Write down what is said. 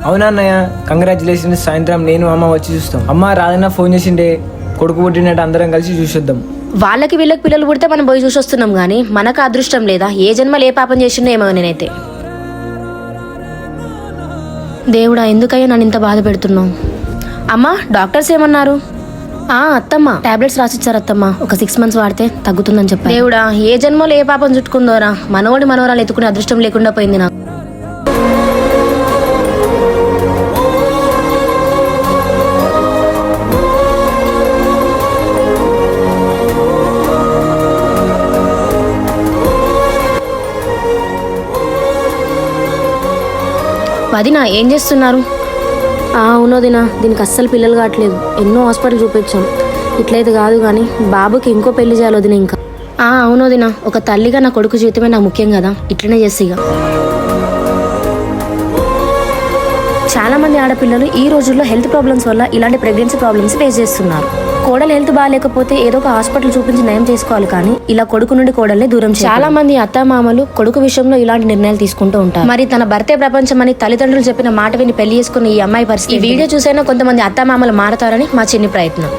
అవునా అన్నయ్య, కంగ్రాచులేషన్స్. సాయంత్రం నేను అమ్మ వచ్చి చూస్తాం. అమ్మ రాదన్న ఫోన్ చేసిండే, కొడుకు పుట్టినట్టు అందరం కలిసి చూసొద్దాం. వాళ్ళకి వీళ్ళకి పిల్లలు పుడితే మనం పోయి చూసి వస్తున్నాం గానీ మనకు అదృష్టం లేదా? ఏ జన్మలు ఏ పాపం చేసిండో ఏమో. నేనైతే దేవుడా ఎందుకయ్యా నన్ను ఇంత బాధ పెడుతున్నావు? అమ్మా డాక్టర్స్ ఏమన్నారు? అత్తమ్మ టాబ్లెట్స్ రాసిచ్చారు అత్తమ్మ, ఒక 6 months వాడితే తగ్గుతుందని చెప్పారు. దేవుడా ఏ జన్మలో ఏ పాపం చుట్టుకుందోరా, మనవడి మనవరాలు ఎత్తుకునే అదృష్టం లేకుండా పోయింది నాకు. వదినా ఏం చేస్తున్నారు? అవునోదినా, దీనికి అస్సలు పిల్లలు కావట్లేదు. ఎన్నో హాస్పిటల్ చూపించాం, ఇట్లయితే కాదు కానీ బాబుకి ఇంకో పెళ్లి చేయాలి వదిన. ఇంకా అవునోదినా, ఒక తల్లిగా నా కొడుకు జీవితమే నాకు ముఖ్యం కదా, ఇట్లనే చేసి. ఇక చాలా మంది ఆడపిల్లలు ఈ రోజుల్లో హెల్త్ ప్రాబ్లమ్స్ వల్ల ఇలాంటి ప్రెగ్నెన్సీ ప్రాబ్లమ్స్ ఫేస్ చేస్తున్నారు. కోడలు హెల్త్ బాగాలేకపోతే ఏదో ఒక హాస్పిటల్ చూపించి నయం చేసుకోవాలి, కానీ ఇలా కొడుకు నుండి కోడల్ని దూరం చేయాలి. చాలా మంది అత్తామామలు కొడుకు విషయంలో ఇలాంటి నిర్ణయాలు తీసుకుంటూ ఉంటారు. మరి తన భర్తే ప్రపంచం అని తల్లిదండ్రులు చెప్పిన మాట విని పెళ్లి చేసుకున్న ఈ అమ్మాయి పరిస్థితి. ఈ వీడియో చూసైనా కొంతమంది అత్తామామలు మారతారని మా చిన్ని ప్రయత్నం.